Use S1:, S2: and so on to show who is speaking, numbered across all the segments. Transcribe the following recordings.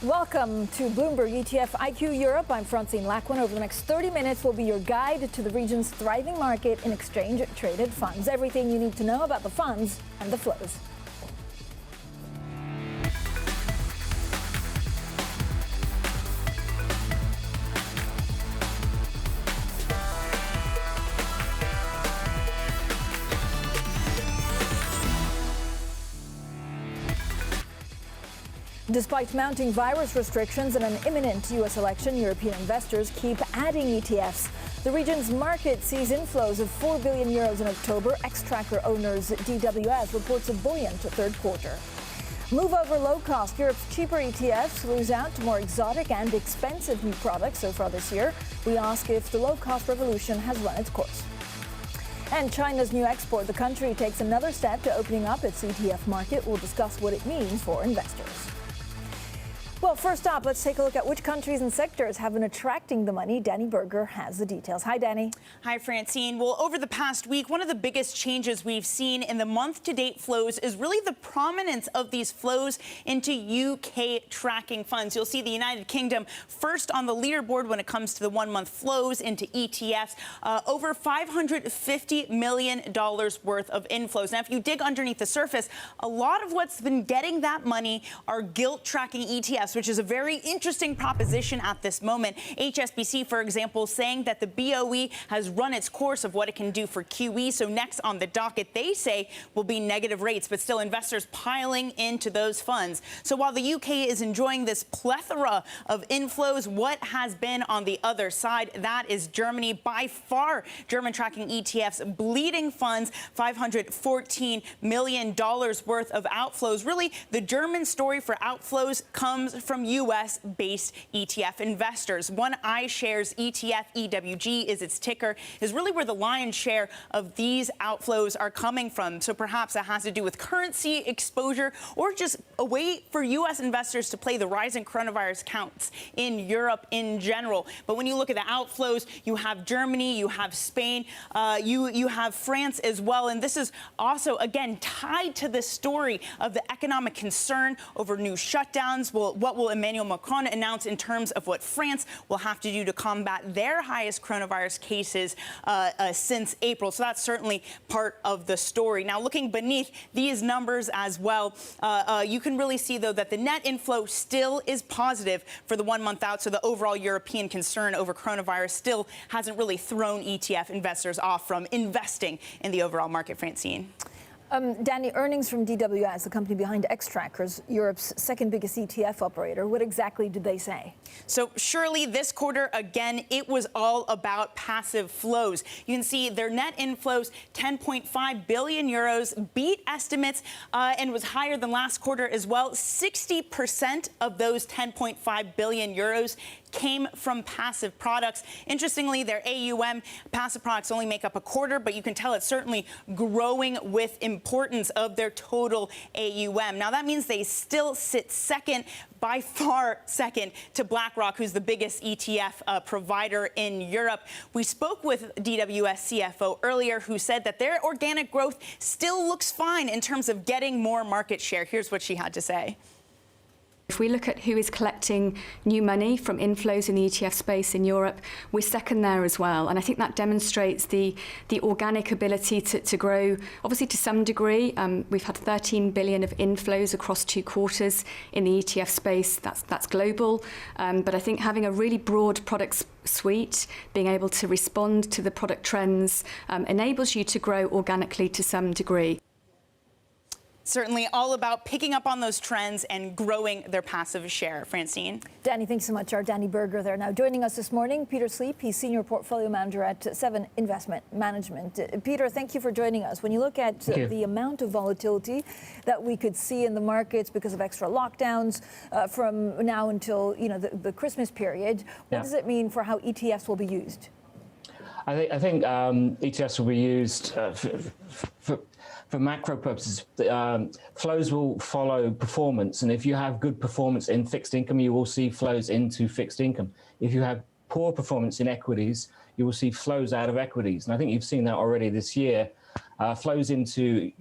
S1: Welcome to Bloomberg ETF IQ Europe. I'm Francine Lacqua. Over the next 30 minutes, will be your guide to the region's thriving market in exchange-traded funds. Everything you need to know about the funds and the flows. Despite mounting virus restrictions and an imminent U.S. election, European investors keep adding ETFs. The region's market sees inflows of €4 billion in October. Xtrackers owners DWS reports a buoyant third quarter. Move over low cost. Europe's cheaper ETFs lose out to more exotic and expensive new products so far this year. We ask if the low cost revolution has run its course. And China's new export. The country takes another step to opening up its ETF market. We'll discuss what it means for investors. Well, first up, let's take a look at which countries and sectors have been attracting the money. Danny Berger has the details. Hi, Danny.
S2: Hi, Francine. Well, over the past week, one of the biggest changes we've seen in the month-to-date flows is really the prominence of these flows into UK tracking funds. You'll see the United Kingdom first on the leaderboard when it comes to the one-month flows into ETFs, over $550 million worth of inflows. Now, if you dig underneath the surface, a lot of what's been getting that money are gilt-tracking ETFs, which is a very interesting proposition at this moment. HSBC, for example, saying that the BOE has run its course of what it can do for QE. So next on the docket, they say, will be negative rates, but still investors piling into those funds. So while the UK is enjoying this plethora of inflows, what has been on the other side? That is Germany. By far, German tracking ETFs bleeding funds, $514 million worth of outflows. Really, the German story for outflows comes from U.S.-based ETF investors. One iShares ETF, EWG is its ticker, is really where the lion's share of these outflows are coming from. So perhaps that has to do with currency exposure or just a way for U.S. investors to play the rising coronavirus counts in Europe in general. But when you look at the outflows, you have Germany, you have Spain, you have France as well. And this is also, again, tied to the story of the economic concern over new shutdowns. Well, what will Emmanuel Macron announce in terms of what France will have to do to combat their highest coronavirus cases since April? So that's certainly part of the story. Now, looking beneath these numbers as well, you can really see, though, that the net inflow still is positive for the 1 month out. So the overall European concern over coronavirus still hasn't really thrown ETF investors off from investing in the overall market, Francine.
S1: Danny, earnings from DWS, the company behind Xtrackers, Europe's second biggest ETF operator, what exactly did they say?
S2: So surely this quarter, again, it was all about passive flows. You can see their net inflows, 10.5 billion euros, beat estimates and was higher than last quarter as well. 60% of those 10.5 billion euros came from passive products. Interestingly, their AUM, passive products only make up a quarter, but you can tell it's certainly growing with importance of their total AUM. Now, that means they still sit second, by far second, to BlackRock, who's the biggest ETF provider in Europe. We spoke with DWS CFO earlier, who said that their organic growth still looks fine in terms of getting more market share. Here's what she had to say.
S3: If we look at who is collecting new money from inflows in the ETF space in Europe, we're second there as well. And I think that demonstrates the organic ability to grow, obviously to some degree. We've had 13 billion of inflows across 2 quarters in the ETF space. That's global. But I think having a really broad product suite, being able to respond to the product trends, enables you to grow organically to some degree.
S2: Certainly all about picking up on those trends and growing their passive share. Francine.
S1: Danny, thanks so much. Our Danny Berger there. Now joining us this morning, Peter Sleep. He's Senior Portfolio Manager at 7 Investment Management. Peter, thank you for joining us. When you look at the amount of volatility that we could see in the markets because of extra lockdowns from now until the Christmas period, what does it mean for how ETFs will be used?
S4: I think ETFs will be used for macro purposes. Flows will follow performance, and if you have good performance in fixed income, you will see flows into fixed income. If you have poor performance in equities, you will see flows out of equities, and I think you've seen that already this year. Flows into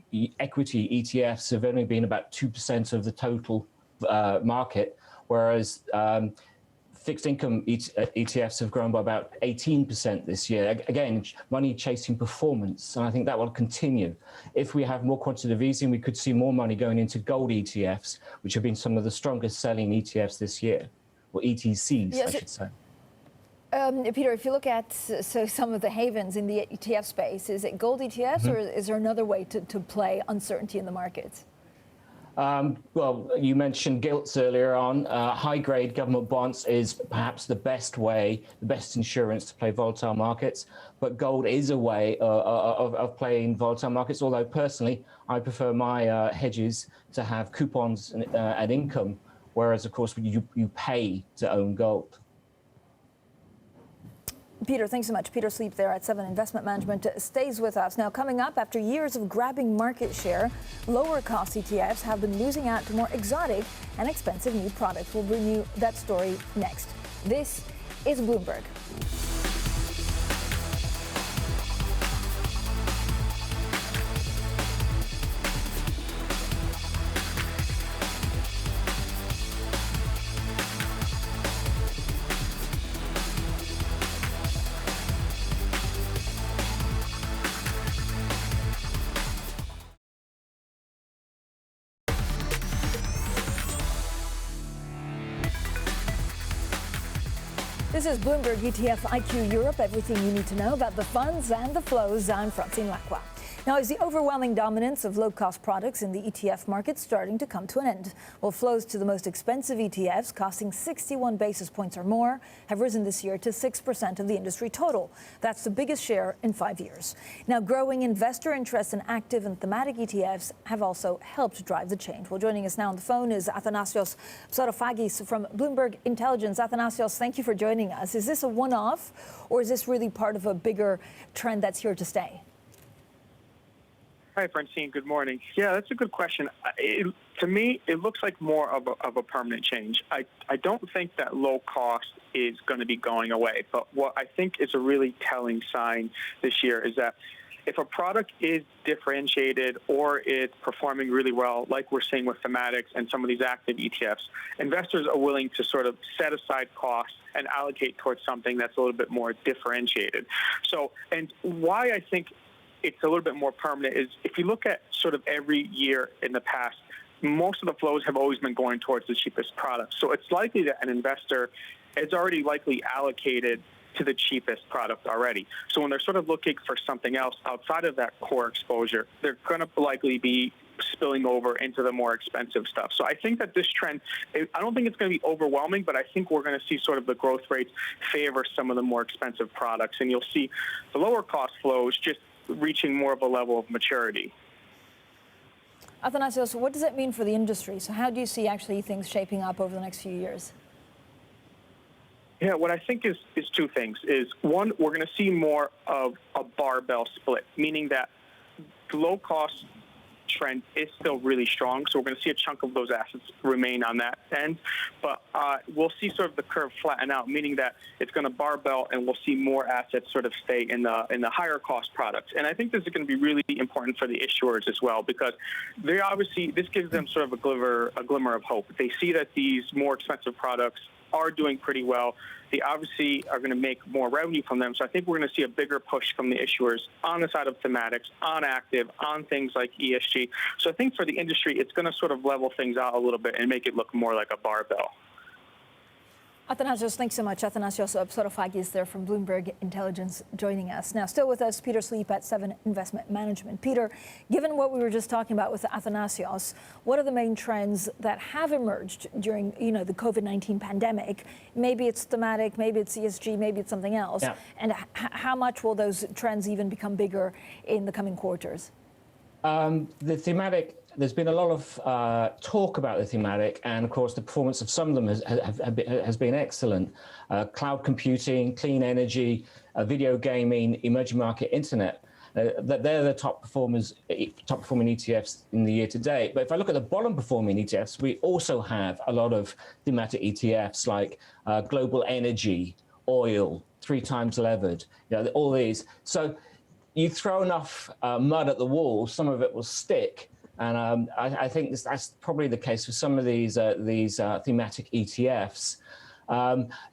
S4: equity ETFs have only been about 2% of the total market, whereas fixed income ETFs have grown by about 18% this year. Again, money chasing performance, and I think that will continue. If we have more quantitative easing, we could see more money going into gold ETFs, which have been some of the strongest selling ETFs this year, or ETCs, yes, I should say.
S1: Peter, if you look at some of the havens in the ETF space, is it gold ETFs, or is there another way to play uncertainty in the markets?
S4: Well, you mentioned gilts earlier on. High-grade government bonds is perhaps the best way, the best insurance to play volatile markets. But gold is a way of playing volatile markets, although personally, I prefer my hedges to have coupons and income, whereas, of course, you pay to own gold.
S1: Peter, thanks so much. Peter Sleep there at 7 Investment Management stays with us. Now, coming up, after years of grabbing market share, lower cost ETFs have been losing out to more exotic and expensive new products. We'll bring you that story next. This is Bloomberg. This is Bloomberg ETF IQ Europe, everything you need to know about the funds and the flows. I'm Francine Lacqua. Now, is the overwhelming dominance of low-cost products in the ETF market starting to come to an end? Well, flows to the most expensive ETFs, costing 61 basis points or more, have risen this year to 6% of the industry total. That's the biggest share in 5 years. Now, growing investor interest in active and thematic ETFs have also helped drive the change. Well, joining us now on the phone is Athanasios Psarophagis from Bloomberg Intelligence. Athanasios, thank you for joining us. Is this a one-off, or is this really part of a bigger trend that's here to stay?
S5: Hi, Francine. Good morning. Yeah, that's a good question. To me, it looks like more of a permanent change. I don't think that low cost is going to be going away. But what I think is a really telling sign this year is that if a product is differentiated or it's performing really well, like we're seeing with thematics and some of these active ETFs, investors are willing to sort of set aside costs and allocate towards something that's a little bit more differentiated. So, and why I think it's a little bit more permanent is if you look at sort of every year in the past, most of the flows have always been going towards the cheapest product. So it's likely that an investor is already likely allocated to the cheapest product already. So when they're sort of looking for something else outside of that core exposure, they're going to likely be spilling over into the more expensive stuff. So I think that this trend, I don't think it's going to be overwhelming, but I think we're going to see sort of the growth rates favor some of the more expensive products. And you'll see the lower cost flows just reaching more of a level of maturity.
S1: Athanasios, what does that mean for the industry? So how do you see actually things shaping up over the next few years?
S5: Yeah, what I think is two things. Is one, we're going to see more of a barbell split, meaning that the low-cost trend is still really strong. So we're going to see a chunk of those assets remain on that end. But we'll see sort of the curve flatten out, meaning that it's going to barbell and we'll see more assets sort of stay in the higher cost products. And I think this is going to be really important for the issuers as well, because they obviously, this gives them sort of a glimmer of hope. They see that these more expensive products are doing pretty well. They obviously are going to make more revenue from them. So I think we're going to see a bigger push from the issuers on the side of thematics, on active, on things like ESG. So I think for the industry, it's going to sort of level things out a little bit and make it look more like a barbell.
S1: Athanasios, thanks so much. Athanasios Psarophagis there from Bloomberg Intelligence joining us. Now, still with us, Peter Sleep at 7 Investment Management. Peter, given what we were just talking about with Athanasios, what are the main trends that have emerged during, the COVID-19 pandemic? Maybe it's thematic, maybe it's ESG, maybe it's something else. Yeah. And how much will those trends even become bigger in the coming quarters?
S4: The thematic, there's been a lot of talk about the thematic, and of course the performance of some of them has been excellent. Cloud computing, clean energy, video gaming, emerging market, internet. They're the top performing ETFs in the year to date. But if I look at the bottom performing ETFs, we also have a lot of thematic ETFs like global energy, oil, 3 times levered, all these. So you throw enough mud at the wall, some of it will stick. And I think that's probably the case for some of these thematic ETFs.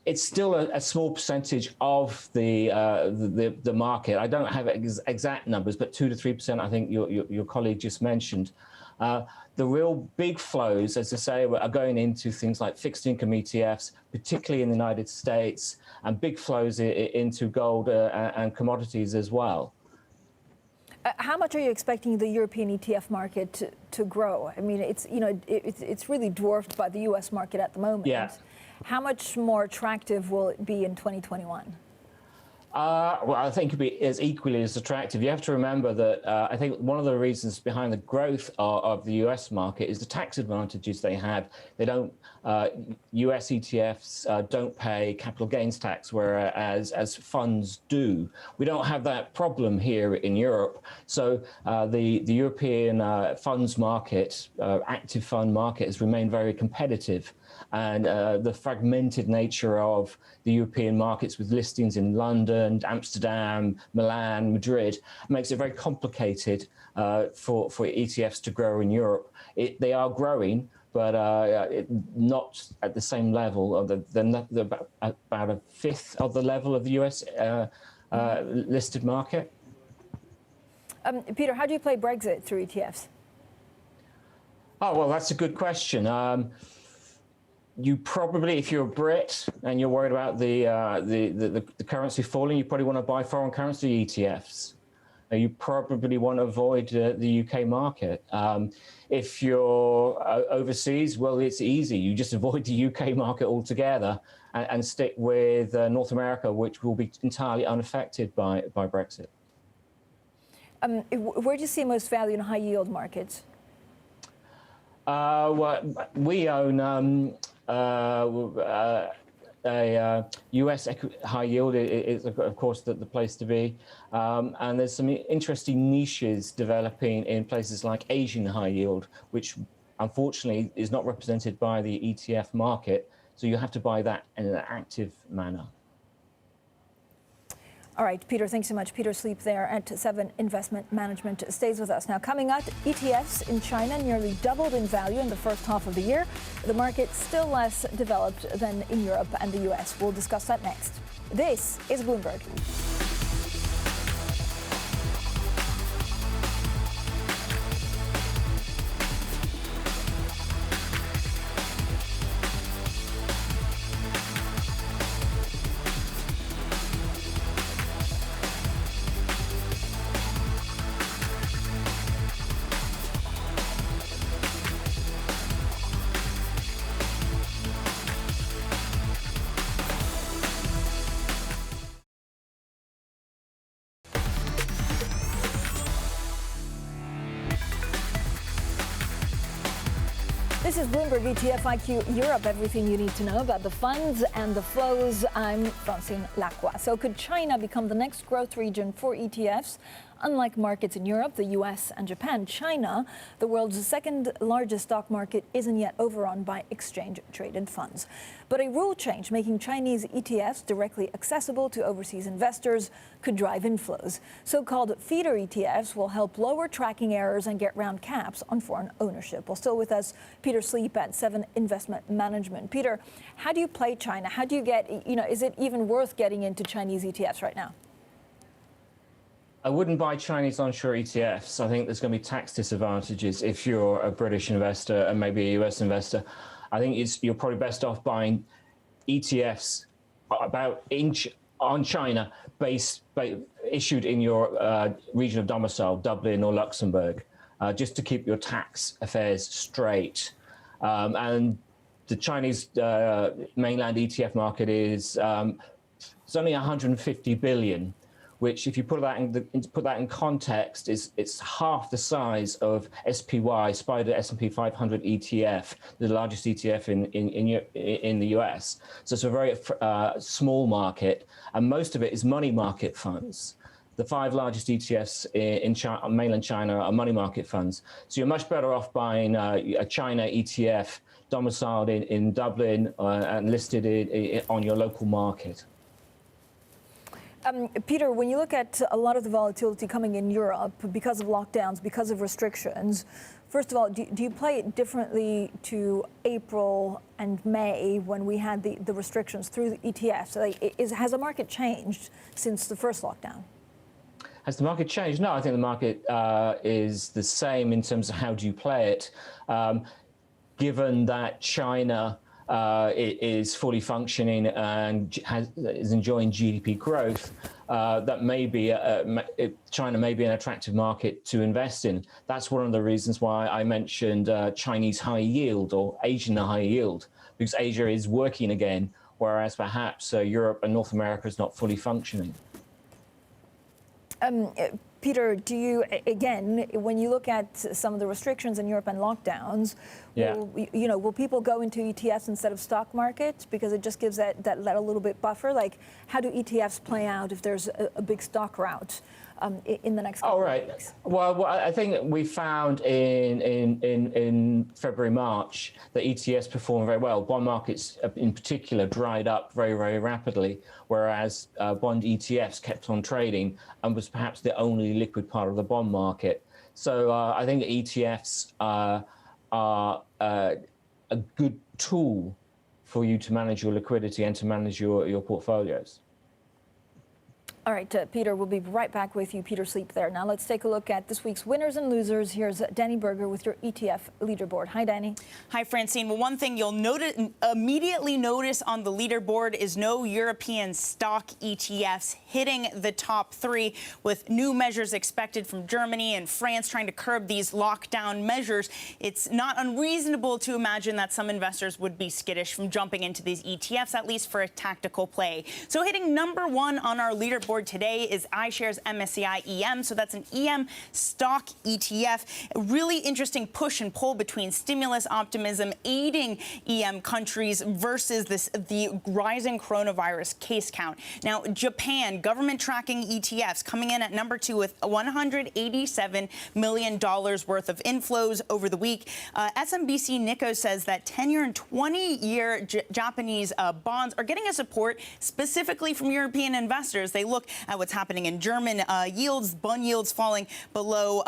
S4: It's still a small percentage of the market. I don't have exact numbers, but 2 to 3%. I think your colleague just mentioned. The real big flows, as I say, are going into things like fixed income ETFs, particularly in the United States, and big flows into gold and commodities as well.
S1: How much are you expecting the European ETF market to grow? I mean, it's really dwarfed by the U.S. market at the moment.
S4: Yeah.
S1: How much more attractive will it be in 2021?
S4: Well, I think it'd be as equally as attractive. You have to remember that I think one of the reasons behind the growth of the US market is the tax advantages they have. They don't, US ETFs don't pay capital gains tax, whereas as funds do. We don't have that problem here in Europe. So the European funds market, active fund market, has remained very competitive. And the fragmented nature of the European markets with listings in London, Amsterdam, Milan, Madrid makes it very complicated for ETFs to grow in Europe. They are growing, but not at the same level of about a fifth of the level of the US listed market.
S1: Peter, how do you play Brexit through ETFs?
S4: Oh, well, that's a good question. You probably, if you're a Brit and you're worried about the currency falling, you probably want to buy foreign currency ETFs. You probably want to avoid the UK market. If you're overseas, well, it's easy. You just avoid the UK market altogether and stick with North America, which will be entirely unaffected by Brexit.
S1: Where do you see most value in high yield markets?
S4: Well, we own a US high yield is, of course, the place to be. And there's some interesting niches developing in places like Asian high yield, which unfortunately is not represented by the ETF market. So you have to buy that in an active manner.
S1: All right, Peter, thanks so much. Peter Sleep there at 7 Investment Management stays with us. Now, coming up, ETFs in China nearly doubled in value in the first half of the year. The market still less developed than in Europe and the US. We'll discuss that next. This is Bloomberg. This is Bloomberg ETF IQ Europe, everything you need to know about the funds and the flows. I'm Francine Lacqua. So could China become the next growth region for ETFs? Unlike markets in Europe, the US and Japan, China, the world's second largest stock market, isn't yet overrun by exchange-traded funds. But a rule change making Chinese ETFs directly accessible to overseas investors could drive inflows. So-called feeder ETFs will help lower tracking errors and get round caps on foreign ownership. Well, still with us, Peter Sleep at 7 Investment Management. Peter, how do you play China? How do you get, is it even worth getting into Chinese ETFs right now?
S4: I wouldn't buy Chinese onshore ETFs. I think there's going to be tax disadvantages if you're a British investor and maybe a US investor. I think you're probably best off buying ETFs on China issued in your region of domicile, Dublin or Luxembourg, just to keep your tax affairs straight. And the Chinese mainland ETF market is it's only 150 billion. Which, if you put that in context, it's half the size of SPY, Spider S&P 500 ETF, the largest ETF in the US. So it's a very small market, and most of it is money market funds. The 5 largest ETFs in mainland China are money market funds. So you're much better off buying a China ETF domiciled in Dublin and listed on your local market.
S1: Peter, when you look at a lot of the volatility coming in Europe because of lockdowns, because of restrictions, First of all, do you play it differently to April and May when we had the restrictions through the ETFs? Has the market changed since the first lockdown?
S4: Has the market changed? No, I think the market is the same in terms of how do you play it. Given that China is fully functioning and is enjoying GDP growth, that may be China may be an attractive market to invest in. That's one of the reasons why I mentioned Chinese high yield or Asian high yield, because Asia is working again, whereas perhaps Europe and North America is not fully functioning.
S1: Peter, do you, again, when you look at some of the restrictions in Europe and lockdowns, will people go into ETFs instead of stock markets because it just gives that a little bit buffer? Like, how do ETFs play out if there's a big stock rout in the next couple of weeks?
S4: Well, I think we found in February, March, that ETFs performed very well. Bond markets in particular dried up very, very rapidly, whereas bond ETFs kept on trading and was perhaps the only liquid part of the bond market. So I think ETFs are a good tool for you to manage your liquidity and to manage your portfolios.
S1: All right, Peter, we'll be right back with you. Peter Sleep there. Now let's take a look at this week's winners and losers. Here's Danny Berger with your ETF leaderboard. Hi, Danny.
S2: Hi, Francine. Well, one thing you'll immediately notice on the leaderboard is no European stock ETFs hitting the top three, with new measures expected from Germany and France trying to curb these lockdown measures. It's not unreasonable to imagine that some investors would be skittish from jumping into these ETFs, at least for a tactical play. So hitting number one on our leaderboard today is iShares MSCI EM. So that's an EM stock ETF. A really interesting push and pull between stimulus optimism aiding EM countries versus the rising coronavirus case count. Now, Japan, government tracking ETFs coming in at number two with $187 million worth of inflows over the week. SMBC Nikko says that 10-year and 20-year Japanese bonds are getting a support specifically from European investors. They look at what's happening in German yields, bond yields falling below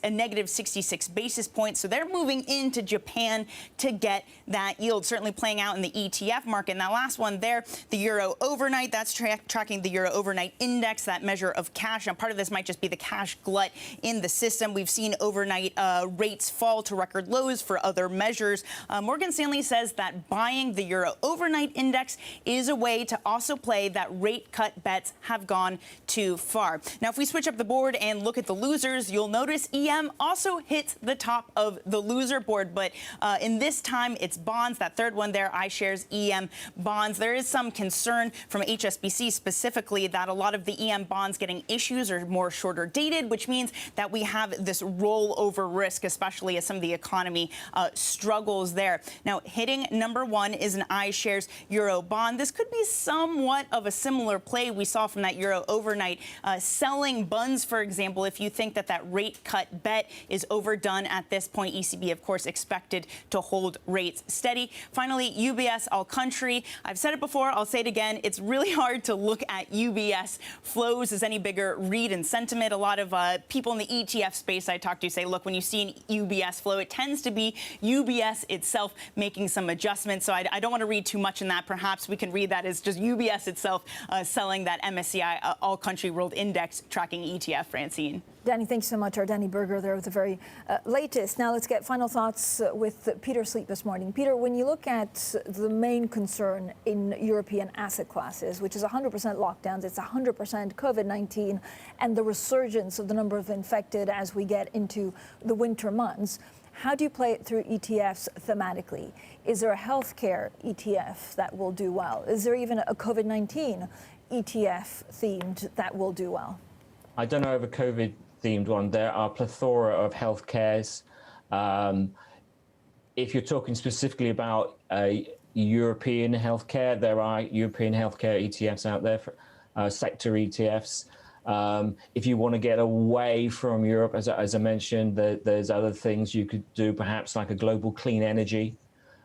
S2: negative 66 basis points. So they're moving into Japan to get that yield, certainly playing out in the ETF market. And that last one there, the Euro overnight, that's tracking the Euro overnight index, that measure of cash. Now, part of this might just be the cash glut in the system. We've seen overnight rates fall to record lows for other measures. Morgan Stanley says that buying the Euro overnight index is a way to also play that rate cut bets have gone too far. Now, if we switch up the board and look at the losers, you'll notice EM also hits the top of the loser board. But in this time, it's bonds. That third one there, iShares EM bonds. There is some concern from HSBC specifically that a lot of the EM bonds getting issues are more shorter dated, which means that we have this rollover risk, especially as some of the economy struggles there. Now, hitting number one is an iShares Euro bond. This could be somewhat of a similar play we saw from that Euro overnight. Selling bonds, for example, if you think that rate cut bet is overdone at this point. ECB, of course, expected to hold rates steady. Finally, UBS All Country. I've said it before, I'll say it again. It's really hard to look at UBS flows as any bigger read in sentiment. A lot of people in the ETF space I talk to say, look, when you see an UBS flow, it tends to be UBS itself making some adjustments. So I don't want to read too much in that. Perhaps we can read that as just UBS itself selling that MSCI All Country World Index tracking ETF, Francine.
S1: Danny, thanks so much. Our Danny Berger there with the very latest. Now let's get final thoughts with Peter Sleep this morning. Peter, when you look at the main concern in European asset classes, which is 100% lockdowns, it's 100% COVID-19, and the resurgence of the number of infected as we get into the winter months, how do you play it through ETFs thematically? Is there a healthcare ETF that will do well? Is there even a COVID-19 ETF themed that will do well?
S4: I don't know of a COVID themed one. There are a plethora of healthcares. If you're talking specifically about European healthcare, there are European healthcare ETFs out there, for, sector ETFs. If you want to get away from Europe, as I mentioned, there's other things you could do, perhaps like a global clean energy.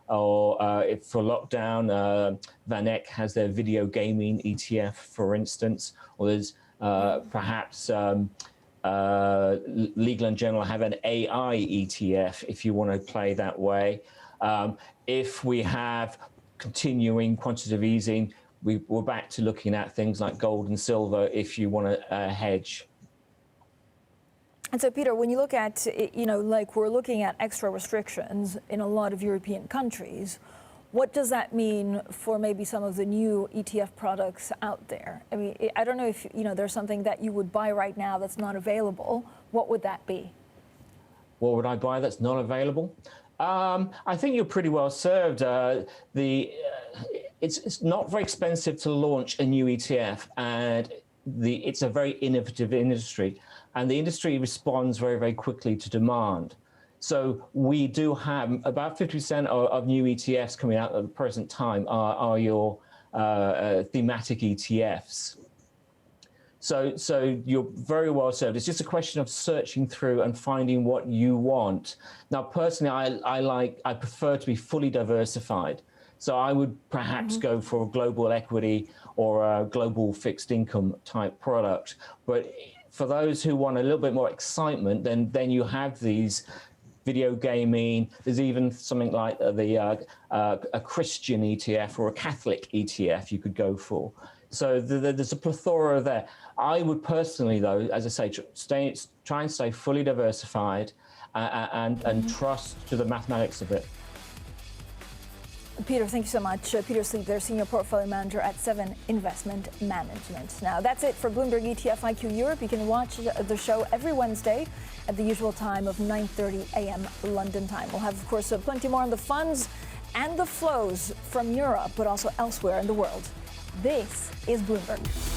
S4: Or if for lockdown, VanEck has their video gaming ETF, for instance, or there's perhaps Legal & General have an AI ETF if you want to play that way. If we have continuing quantitative easing, we're back to looking at things like gold and silver if you want to hedge.
S1: And so, Peter, when you look at, like we're looking at extra restrictions in a lot of European countries, what does that mean for maybe some of the new ETF products out there? I mean, I don't know if, there's something that you would buy right now that's not available. What would that be?
S4: What would I buy that's not available? I think you're pretty well served. It's not very expensive to launch a new ETF, and it's a very innovative industry, and the industry responds very, very quickly to demand. So we do have about 50% of new ETFs coming out at the present time are your thematic ETFs. So you're very well served. It's just a question of searching through and finding what you want. Now, personally, I prefer to be fully diversified. So I would perhaps go for a global equity or a global fixed income type product. But for those who want a little bit more excitement, then you have these video gaming. There's even something like a Christian ETF or a Catholic ETF you could go for. So there's a plethora there. I would personally, though, as I say, try and stay fully diversified and trust to the mathematics of it.
S1: Peter, thank you so much. Peter Sleep, their Senior Portfolio Manager at 7 Investment Management. Now, that's it for Bloomberg ETF IQ Europe. You can watch the show every Wednesday at the usual time of 9:30 a.m. London time. We'll have, of course, plenty more on the funds and the flows from Europe, but also elsewhere in the world. This is Bloomberg.